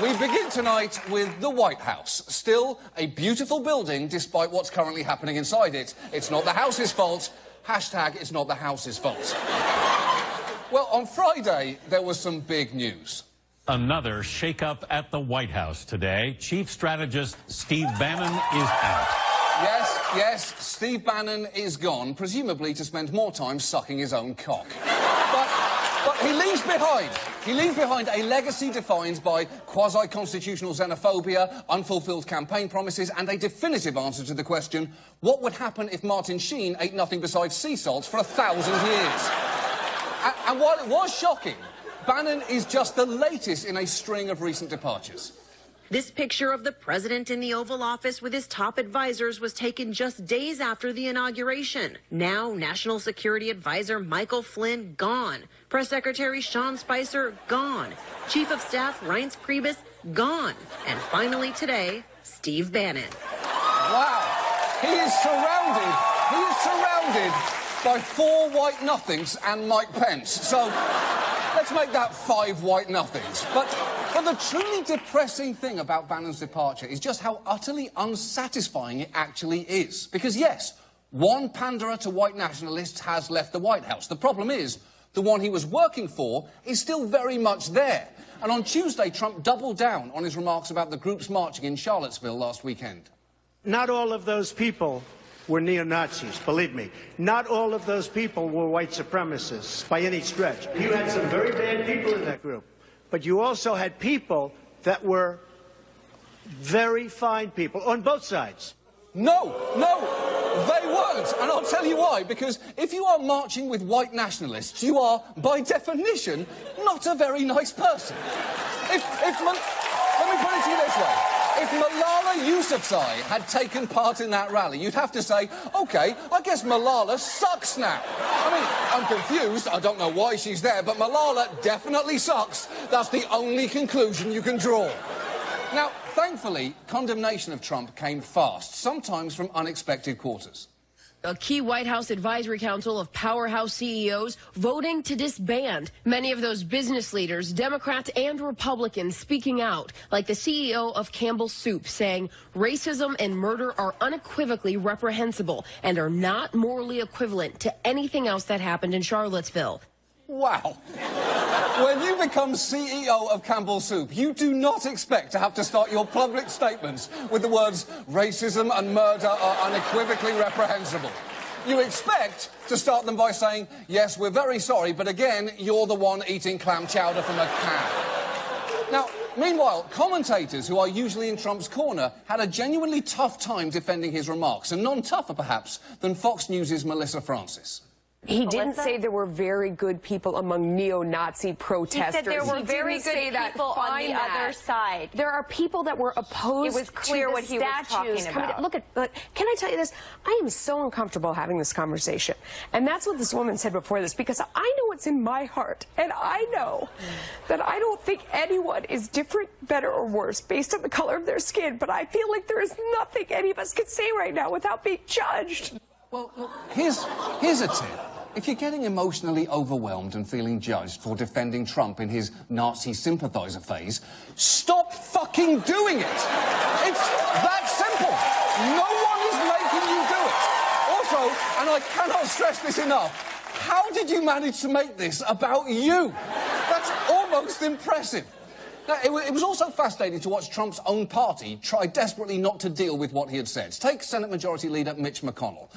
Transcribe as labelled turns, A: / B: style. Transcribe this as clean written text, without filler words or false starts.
A: We begin tonight with the White House. Still a beautiful building despite what's currently happening inside it. It's not the house's fault. Hashtag it's not the house's fault. Well, on Friday, there was some big news.
B: Another shakeup at the White House today. Chief strategist Steve Bannon is out.
A: Yes, Steve Bannon is gone, presumably to spend more time sucking his own cock. But he leaves behind a legacy defined by quasi-constitutional xenophobia, unfulfilled campaign promises, and a definitive answer to the question, what would happen if Martin Sheen ate nothing besides sea salt for 1,000 years? And while it was shocking, Bannon is just the latest in a string of recent departures.
C: This picture of the president in the Oval Office with his top advisors was taken just days after the inauguration. Now, National Security Advisor Michael Flynn, gone. Press Secretary Sean Spicer, gone. Chief of Staff Reince Priebus, gone. And finally today, Steve Bannon.
A: Wow. He is surrounded by 4 white nothings and Mike Pence. So let's make that 5 white nothings. But the truly depressing thing about Bannon's departure is just how utterly unsatisfying it actually is. Because, yes, one panderer to white nationalists has left the White House. The problem is, the one he was working for is still very much there. And on Tuesday, Trump doubled down on his remarks about the groups marching in Charlottesville last weekend.
D: Not all of those people were neo-Nazis, believe me. Not all of those people were white supremacists, by any stretch. You had some very bad people in that group. But you also had people that were very fine people on both sides.
A: No, they weren't. And I'll tell you why. Because if you are marching with white nationalists, you are, by definition, not a very nice person. Let me put it to you this way. If Malala Yousafzai had taken part in that rally, you'd have to say, OK, I guess Malala sucks now. I mean, I'm confused. I don't know why she's there, but Malala definitely sucks. That's the only conclusion you can draw. Now, thankfully, condemnation of Trump came fast, sometimes from unexpected quarters.
E: A key White House Advisory Council of powerhouse CEOs voting to disband. Many of those business leaders, Democrats and Republicans, speaking out, like the CEO of Campbell Soup, saying racism and murder are unequivocally reprehensible and are not morally equivalent to anything else that happened in Charlottesville.
A: Wow. When you become CEO of Campbell Soup, you do not expect to have to start your public statements with the words racism and murder are unequivocally reprehensible. You expect to start them by saying, yes, we're very sorry, but again, you're the one eating clam chowder from a can. Now, meanwhile, commentators who are usually in Trump's corner had a genuinely tough time defending his remarks, and none tougher, perhaps, than Fox News' Melissa Francis.
F: He didn't say there were very good people among neo-Nazi protesters.
G: He said there were very good people on the other side.
F: There are people that were opposed.
G: It was clear what he was talking about.
F: Look, can I tell you this? I am so uncomfortable having this conversation. And that's what this woman said before this, because I know what's in my heart. And I know that I don't think anyone is different, better, or worse based on the color of their skin. But I feel like there is nothing any of us can say right now without being judged.
A: Well, look, here's a tip. If you're getting emotionally overwhelmed and feeling judged for defending Trump in his Nazi sympathizer phase, stop fucking doing it! It's that simple. No one is making you do it. Also, and I cannot stress this enough, how did you manage to make this about you? That's almost impressive. Now, it was also fascinating to watch Trump's own party try desperately not to deal with what he had said. Take Senate Majority Leader Mitch McConnell.